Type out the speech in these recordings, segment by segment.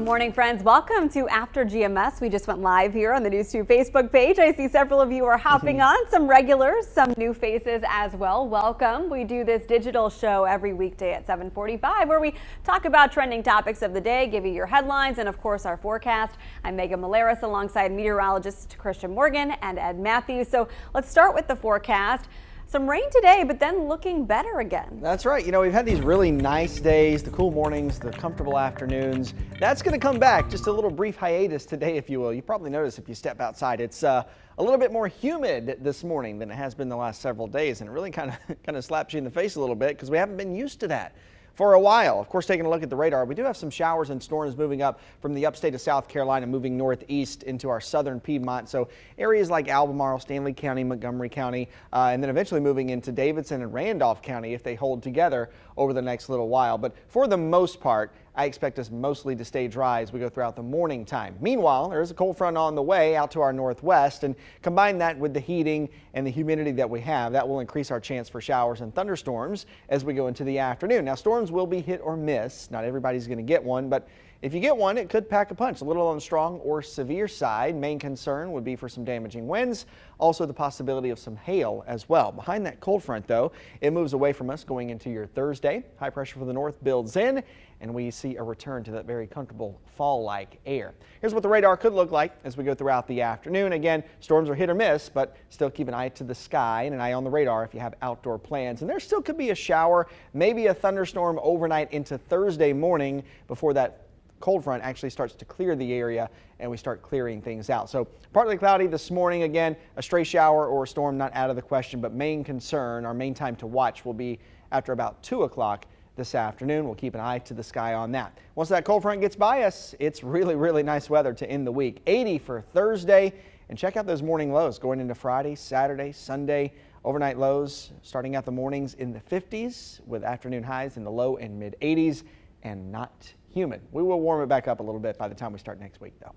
morning, friends. Welcome to After GMS. We just went live here on the News 2 Facebook page. I see several of you are hopping on, some regulars, some new faces as well. Welcome. We do this digital show every weekday at 7:45 where we talk about trending topics of the day, give you your headlines, and of course our forecast. I'm Megan Malaris alongside meteorologist Christian Morgan and Ed Matthews. So let's start with the forecast. Some rain today, but then looking better again. That's right. You know, we've had these really nice days, the cool mornings, the comfortable afternoons. That's going to come back. Just a little brief hiatus today, if you will. You probably notice if you step outside, it's a little bit more humid this morning than it has been the last several days. And it really kind of slaps you in the face a little bit because we haven't been used to that for a while. Of course, taking a look at the radar, we do have some showers and storms moving up from the upstate of South Carolina, moving northeast into our southern Piedmont. So areas like Albemarle, Stanley County, Montgomery County, and then eventually moving into Davidson and Randolph County if they hold together over the next little while. But for the most part, I expect us mostly to stay dry as we go throughout the morning time. Meanwhile, there is a cold front on the way out to our northwest, and combine that with the heating and the humidity that we have, that will increase our chance for showers and thunderstorms as we go into the afternoon. Now, storms will be hit or miss. Not everybody's going to get one, but if you get one, it could pack a punch, a little on the strong or severe side. Main concern would be for some damaging winds, also the possibility of some hail as well. Behind that cold front, though, it moves away from us going into your Thursday. High pressure for the north builds in, and we see a return to that very comfortable fall-like air. Here's what the radar could look like as we go throughout the afternoon. Again, storms are hit or miss, but still keep an eye to the sky and an eye on the radar if you have outdoor plans. And there still could be a shower, maybe a thunderstorm overnight into Thursday morning before that cold front actually starts to clear the area and we start clearing things out. So partly cloudy this morning. Again, a stray shower or a storm not out of the question, but main concern, our main time to watch will be after about 2 o'clock this afternoon. We'll keep an eye to the sky on that. Once that cold front gets by us, it's really nice weather to end the week. 80 for Thursday, and check out those morning lows going into Friday, Saturday, Sunday. Overnight lows starting out the mornings in the 50s with afternoon highs in the low and mid 80s, and not humid. We will warm it back up a little bit by the time we start next week, though.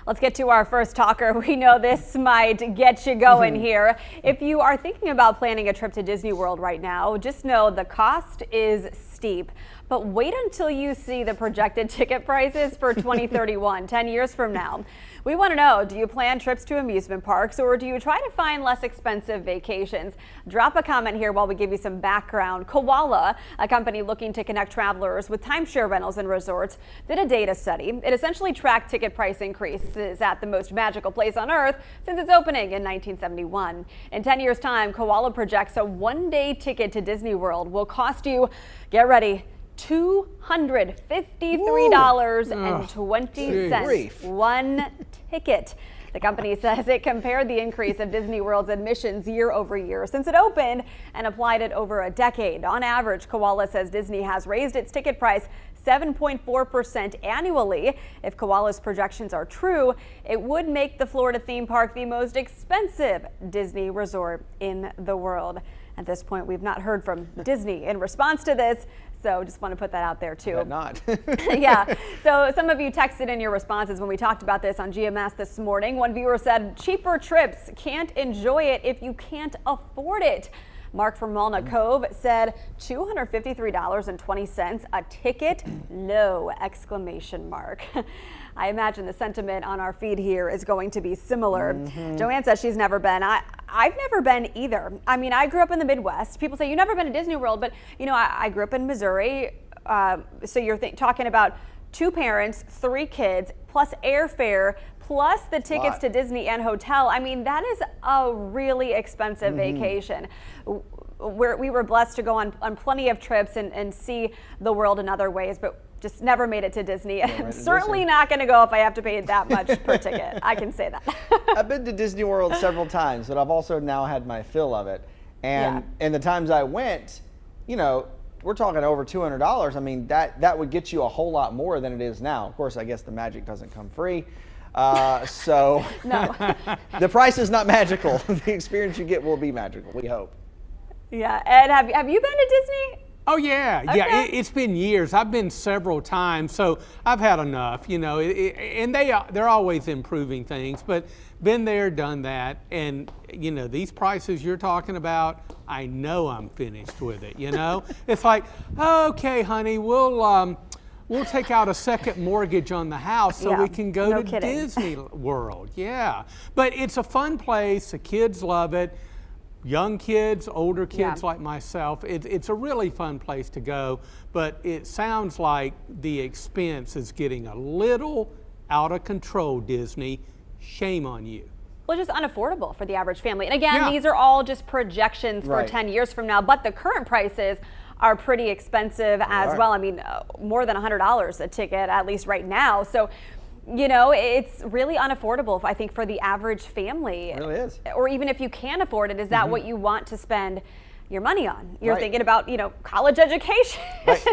Let's get to our first talker. We know this might get you going here. If you are thinking about planning a trip to Disney World right now, just know the cost is steep. But wait until you see the projected ticket prices for 2031, 10 years from now. We want to know, do you plan trips to amusement parks or do you try to find less expensive vacations? Drop a comment here while we give you some background. Koala, a company looking to connect travelers with timeshare rentals and resorts, did a data study. It essentially tracked ticket price increases at the most magical place on earth since its opening in 1971. In 10 years' time, Koala projects a one-day ticket to Disney World will cost you, get ready, $253.20. One ticket. The company says it compared the increase of Disney World's admissions year over year since it opened and applied it over a decade. On average, Koala says Disney has raised its ticket price 7.4% annually. If Koala's projections are true, it would make the Florida theme park the most expensive Disney resort in the world. At this point, we've not heard from Disney in response to this, so just want to put that out there too. But not. Yeah, so some of you texted in your responses when we talked about this on GMS this morning. One viewer said, cheaper trips, can't enjoy it if you can't afford it. Mark from Walnut Cove said $253.20 a ticket? No! Exclamation mark. I imagine the sentiment on our feed here is going to be similar. Joanne says she's never been. I've never been either. I mean, I grew up in the Midwest. People say, you've never been to Disney World, but you know, I grew up in Missouri. So you're talking about 2 parents, 3 kids, plus airfare, plus the tickets to Disney and hotel. I mean, that is a really expensive vacation. We were blessed to go on plenty of trips and see the world in other ways, but just never made it to Disney. I'm certainly not going to go if I have to pay that much per ticket. I can say that. I've been to Disney World several times, but I've also now had my fill of it. And the times I went, you know, we're talking over $200. I mean, that would get you a whole lot more than it is now. Of course, I guess the magic doesn't come free. So no. The price is not magical. The experience you get will be magical, we hope. Yeah. Ed, have you been to Disney? Oh yeah, Okay. yeah. It's been years. I've been several times, so I've had enough. You know, and they're always improving things. But been there, done that, and you know these prices you're talking about. I know I'm finished with it. You know, it's like, okay, honey, we'll we'll take out a second mortgage on the house so Yeah, we can go no to kidding. Disney World. Yeah, but it's a fun place. The kids love it. Young kids, older kids Yeah. like myself. It's a really fun place to go, but it sounds like the expense is getting a little out of control, Disney. Shame on you. Well, just unaffordable for the average family. And again, Yeah. these are all just projections for Right. 10 years from now, but the current prices are pretty expensive as are. well. I mean, more than $100 a ticket, at least right now. So, you know, it's really unaffordable, I think, for the average family. It really is. Or even if you can afford it, is that what you want to spend your money on? You're Right. thinking about, you know, college education, Right.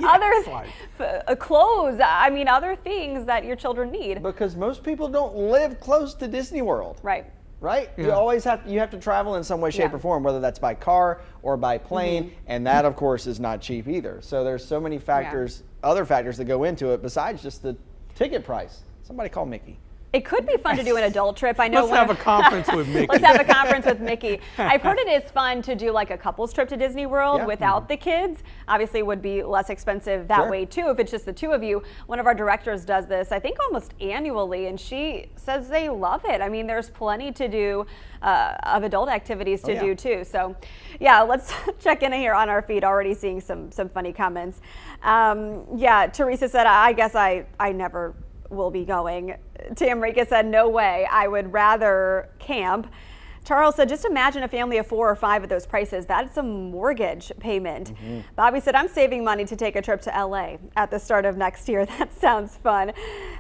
other Right. clothes, I mean, other things that your children need. Because most people don't live close to Disney World. Right. Right? You Yeah. always have to travel in some way, shape, Yeah. or form, whether that's by car or by plane, and that of course is not cheap either. So there's so many factors, other factors that go into it besides just the ticket price. Somebody call Mickey. It could be fun to do an adult trip. I know. Let's have a conference with Mickey. Let's have a conference with Mickey. I've heard it is fun to do like a couples trip to Disney World Yeah. without the kids. Obviously, it would be less expensive that Sure. way too if it's just the two of you. One of our directors does this, I think, almost annually, and she says they love it. I mean, there's plenty to do of adult activities to yeah. do too. So, yeah, let's check in here on our feed. Already seeing some funny comments. Yeah, Teresa said, I guess I never will be going. Tamrika said, no way, I would rather camp. Charles said, just imagine a family of 4 or 5 at those prices. That's a mortgage payment. Bobby said, I'm saving money to take a trip to LA at the start of next year. That sounds fun.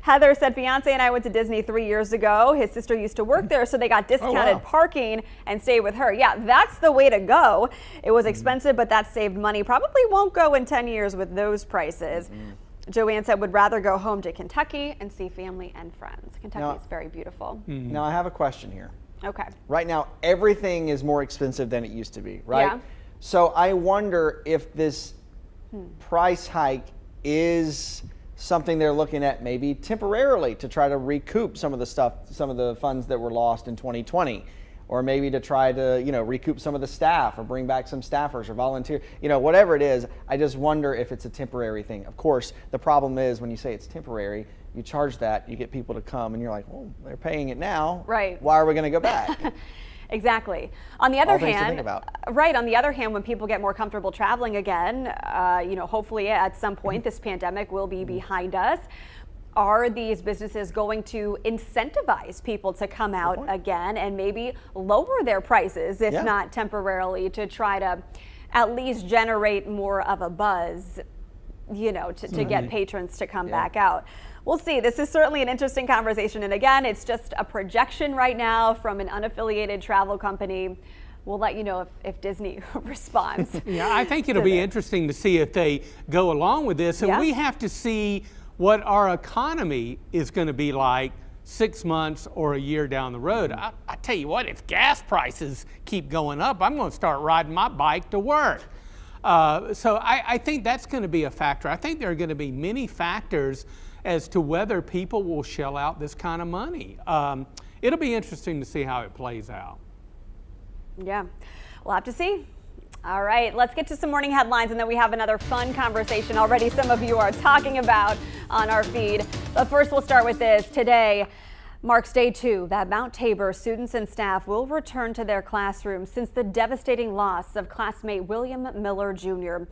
Heather said, fiance and I went to Disney 3 years ago. His sister used to work there, so they got discounted wow. parking and stayed with her. Yeah, that's the way to go. It was expensive, but that saved money. Probably won't go in 10 years with those prices. Joanne said, would rather go home to Kentucky and see family and friends. Kentucky is very beautiful. Now I have a question here. Okay. Right now, everything is more expensive than it used to be, right? Yeah. So I wonder if this price hike is something they're looking at maybe temporarily to try to recoup some of the funds that were lost in 2020. Or maybe to try to, recoup some of the staff or bring back some staffers or volunteer, whatever it is. I just wonder if it's a temporary thing. Of course, the problem is when you say it's temporary, you charge that, you get people to come, and you're like, well, they're paying it now. Right. Why are we going to go back? Exactly. On the other All things to hand, think about. right. On the other hand, when people get more comfortable traveling again, hopefully at some point this pandemic will be behind us. Are these businesses going to incentivize people to come out again and maybe lower their prices, if Yeah. not temporarily, to try to at least generate more of a buzz, to get patrons to come back out? We'll see. This is certainly an interesting conversation. And again, it's just a projection right now from an unaffiliated travel company. We'll let you know if Disney responds. Yeah, I think it'll be interesting to see if they go along with this. And Yeah. we have to see what our economy is going to be like 6 months or a year down the road. I tell you what, if gas prices keep going up, I'm going to start riding my bike to work. So I think that's going to be a factor. I think there are going to be many factors as to whether people will shell out this kind of money. It'll be interesting to see how it plays out. Yeah, we'll have to see. All right, let's get to some morning headlines, and then we have another fun conversation already some of you are talking about on our feed. But first, we'll start with this. Today marks day 2 that Mount Tabor students and staff will return to their classrooms since the devastating loss of classmate William Miller Jr.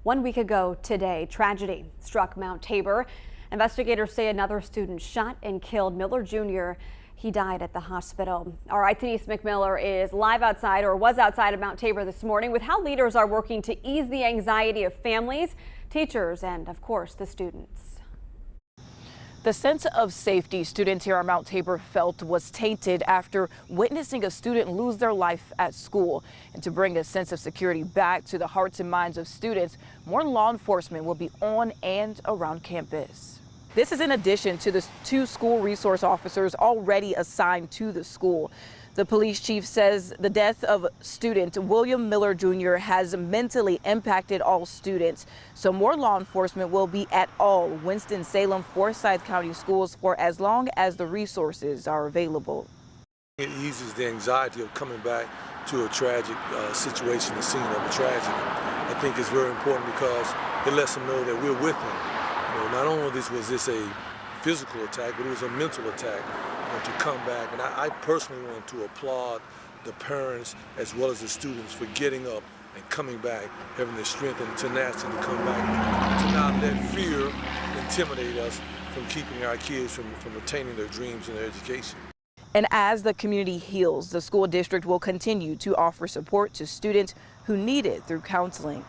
1 week ago today, tragedy struck Mount Tabor. Investigators say another student shot and killed Miller Jr. He died at the hospital. All right, Denise McMiller is live outside, or was outside of Mount Tabor this morning, with how leaders are working to ease the anxiety of families, teachers, and of course the students. The sense of safety students here at Mount Tabor felt was tainted after witnessing a student lose their life at school. And to bring a sense of security back to the hearts and minds of students, more law enforcement will be on and around campus. This is in addition to the 2 school resource officers already assigned to the school. The police chief says the death of student William Miller Jr. has mentally impacted all students. So more law enforcement will be at all Winston-Salem, Forsyth County schools for as long as the resources are available. It eases the anxiety of coming back to a tragic situation, the scene of a tragedy. I think it's very important because it lets them know that we're with them. Not only was this a physical attack, but it was a mental attack, to come back. And I personally want to applaud the parents as well as the students for getting up and coming back, having the strength and the tenacity to come back, to not let fear intimidate us from keeping our kids from attaining their dreams and their education. And as the community heals, the school district will continue to offer support to students who need it through counseling.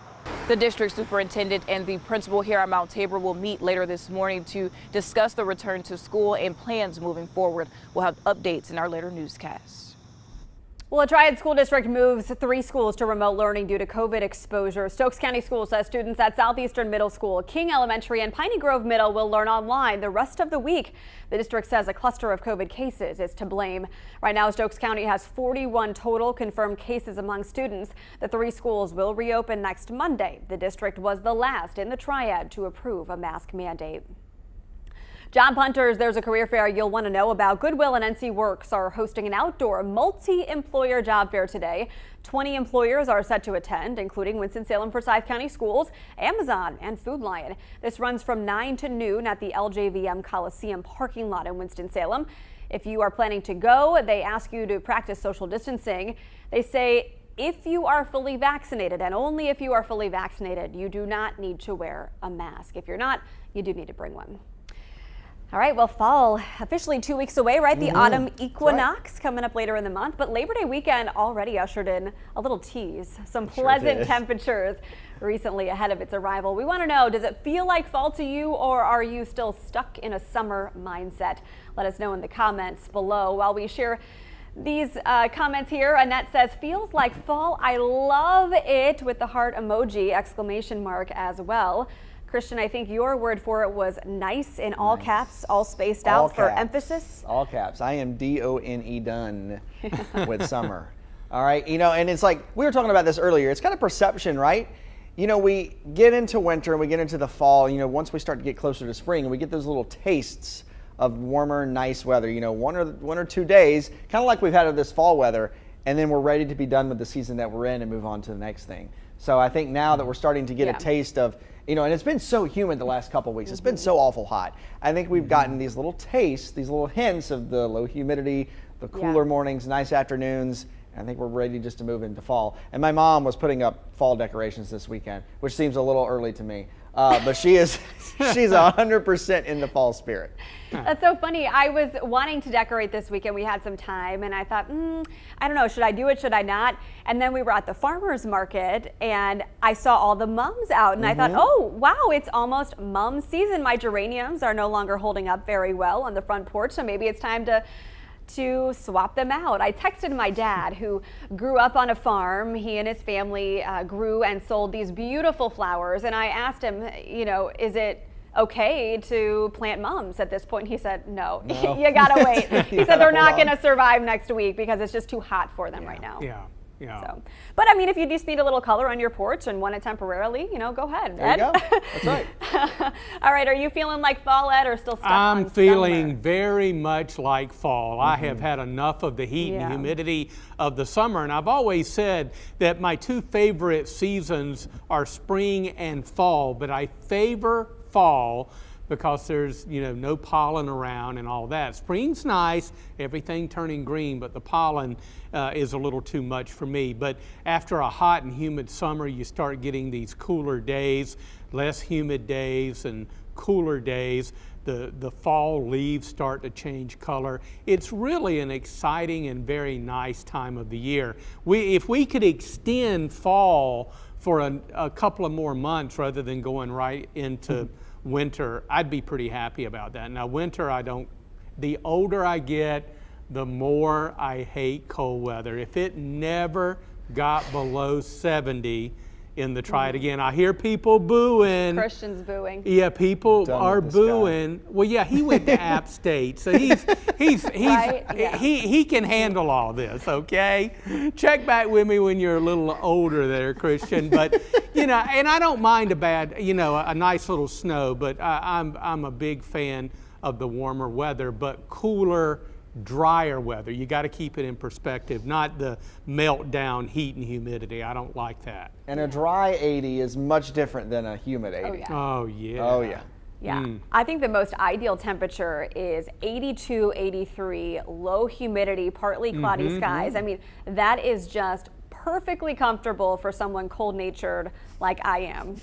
The district superintendent and the principal here at Mount Tabor will meet later this morning to discuss the return to school and plans moving forward. We'll have updates in our later newscasts. Well, a Triad School District moves 3 schools to remote learning due to COVID exposure. Stokes County Schools says students at Southeastern Middle School, King Elementary, and Piney Grove Middle will learn online the rest of the week. The district says a cluster of COVID cases is to blame. Right now, Stokes County has 41 total confirmed cases among students. The 3 schools will reopen next Monday. The district was the last in the Triad to approve a mask mandate. Job hunters, there's a career fair you'll want to know about. Goodwill and NC Works are hosting an outdoor multi-employer job fair today. 20 employers are set to attend, including Winston-Salem Forsyth County Schools, Amazon, and Food Lion. This runs from 9 to noon at the LJVM Coliseum parking lot in Winston-Salem. If you are planning to go, they ask you to practice social distancing. They say if you are fully vaccinated, and only if you are fully vaccinated, you do not need to wear a mask. If you're not, you do need to bring one. All right, well, fall officially 2 weeks away, right? The autumn equinox coming up later in the month, but Labor Day weekend already ushered in a little tease, some pleasant temperatures recently ahead of its arrival. We want to know, does it feel like fall to you, or are you still stuck in a summer mindset? Let us know in the comments below. While we share these comments here, Annette says, feels like fall. I love it, with the heart emoji, exclamation mark as well. Christian, I think your word for it was nice in all caps, all spaced out for emphasis. All caps. I am D-O-N-E done with summer. All right. And it's like, we were talking about this earlier. It's kind of perception, right? We get into winter and we get into the fall, once we start to get closer to spring, we get those little tastes of warmer, nice weather, 1 or 2 days, kind of like we've had of this fall weather, and then we're ready to be done with the season that we're in and move on to the next thing. So I think now that we're starting to get a taste of, and it's been so humid the last couple of weeks. It's been so awful hot. I think we've gotten these little tastes, these little hints of the low humidity, the cooler mornings, nice afternoons. And I think we're ready just to move into fall. And my mom was putting up fall decorations this weekend, which seems a little early to me. But she's 100% in the fall spirit. That's so funny. I was wanting to decorate this weekend. We had some time and I thought, I don't know, should I do it? Should I not? And then we were at the farmer's market and I saw all the mums out and I thought, oh, wow, it's almost mum season. My geraniums are no longer holding up very well on the front porch. So maybe it's time to swap them out. I texted my dad, who grew up on a farm. He and his family grew and sold these beautiful flowers. And I asked him, is it okay to plant mums at this point? He said, no. You gotta wait. He said they're not gonna survive next week because it's just too hot for them right now. Yeah. So, but I mean, if you just need a little color on your porch and want it temporarily, go ahead. There you go. That's right. All right. Are you feeling like fall, Ed, or still stuck I'm on feeling summer? very much like fall. I have had enough of the heat and humidity of the summer, and I've always said that my 2 favorite seasons are spring and fall, but I favor fall because there's no pollen around and all that. Spring's nice, everything turning green, but the pollen is a little too much for me. But after a hot and humid summer, you start getting these cooler days, less humid days and cooler days. The fall leaves start to change color. It's really an exciting and very nice time of the year. If we could extend fall for a couple of more months rather than going right into winter, I'd be pretty happy about that. Now winter, the older I get, the more I hate cold weather. If it never got below 70 in the Try It Again, I hear people booing. Christian's booing. Yeah, people are booing. Well, yeah, he went to App State, so he's Right? Yeah. he can handle all this, okay? Check back with me when you're a little older there, Christian. But and I don't mind a nice little snow, but I'm a big fan of the warmer weather, but cooler, drier weather. You got to keep it in perspective, not the meltdown heat and humidity. I don't like that. And a dry 80 is much different than a humid 80. Oh, yeah. Oh yeah. Oh yeah. Yeah, I think the most ideal temperature is 82, 83, low humidity, partly cloudy skies. I mean, that is just perfectly comfortable for someone cold-natured like I am.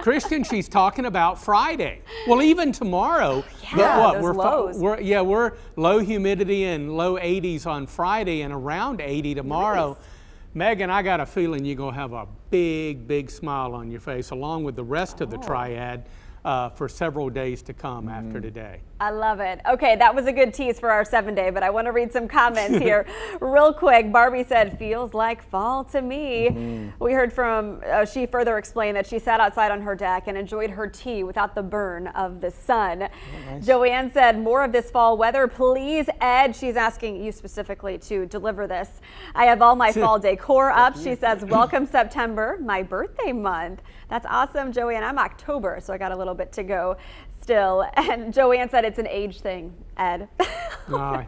Christian, she's talking about Friday. Well, even tomorrow. Yeah, but those lows. We're low humidity and low 80s on Friday and around 80 tomorrow. Nice. Megan, I got a feeling you're going to have a big smile on your face, along with the rest of the triad, for several days to come after today. I love it. Okay, that was a good tease for our 7-day, but I want to read some comments here real quick. Barbie said, feels like fall to me. We heard from, she further explained that she sat outside on her deck and enjoyed her tea without the burn of the sun. Nice. Joanne said, more of this fall weather, please, Ed. She's asking you specifically to deliver this. I have all my fall decor up. She says, welcome September, my birthday month. That's awesome, Joanne. I'm October, so I got a little bit to go still. And Joanne said it's an age thing, Ed.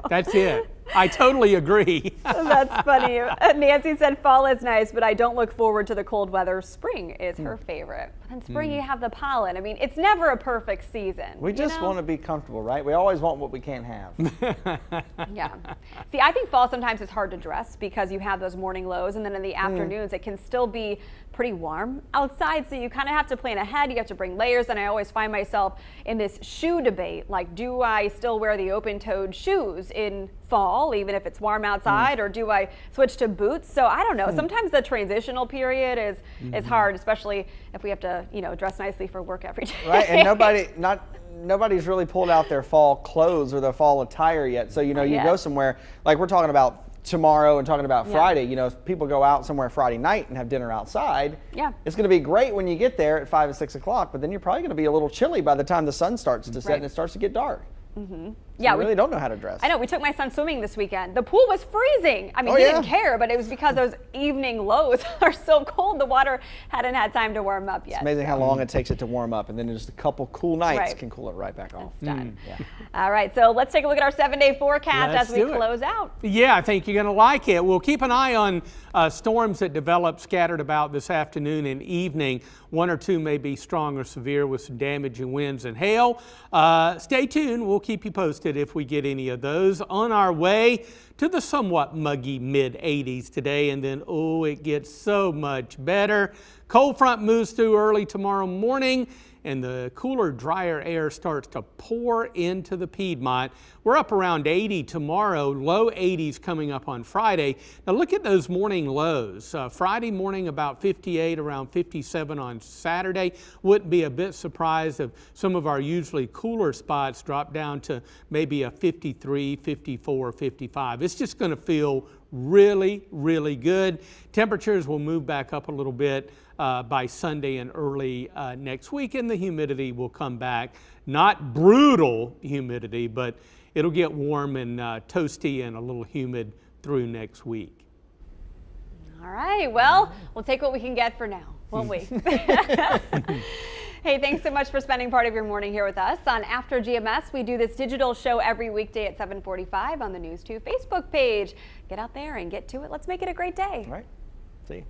That's it. I totally agree. That's funny. Nancy said fall is nice, but I don't look forward to the cold weather. Spring is her favorite. But in spring you have the pollen. I mean, it's never a perfect season. We just want to be comfortable, right? We always want what we can't have. Yeah. See, I think fall sometimes is hard to dress because you have those morning lows, and then in the afternoons it can still be pretty warm outside, so you kind of have to plan ahead. You have to bring layers, and I always find myself in this shoe debate. Like, do I still wear the open-toed shoes in fall, even if it's warm outside, or do I switch to boots? So I don't know. Sometimes the transitional period is hard, especially if we have to, dress nicely for work every day. Right, and nobody's really pulled out their fall clothes or their fall attire yet. So you go somewhere, like we're talking about tomorrow and talking about Friday. If people go out somewhere Friday night and have dinner outside, it's going to be great when you get there at 5 and 6 o'clock, but then you're probably going to be a little chilly by the time the sun starts to set and it starts to get dark. So we really don't know how to dress. I know. We took my son swimming this weekend. The pool was freezing. I mean, he didn't care, but it was because those evening lows are so cold. The water hadn't had time to warm up yet. It's amazing how long it takes it to warm up, and then just a couple cool nights can cool it right back off. It's done. All right, so let's take a look at our 7-day forecast as we close out. Yeah, I think you're going to like it. We'll keep an eye on storms that develop scattered about this afternoon and evening. One or two may be strong or severe with some damaging winds and hail. Stay tuned. We'll keep you posted if we get any of those. On our way to the somewhat muggy mid-80s today, and then, it gets so much better. Cold front moves through early tomorrow morning, and the cooler, drier air starts to pour into the Piedmont. We're up around 80 tomorrow, low 80s coming up on Friday. Now look at those morning lows. Friday morning about 58, around 57 on Saturday. Wouldn't be a bit surprised if some of our usually cooler spots drop down to maybe a 53, 54, 55. It's just going to feel really, really good. Temperatures will move back up a little bit by Sunday and early next week, and the humidity will come back. Not brutal humidity, but it'll get warm and toasty and a little humid through next week. All right, well, we'll take what we can get for now, won't we? Hey, thanks so much for spending part of your morning here with us on After GMS. We do this digital show every weekday at 7:45 on the News 2 Facebook page. Get out there and get to it. Let's make it a great day. All right. See you.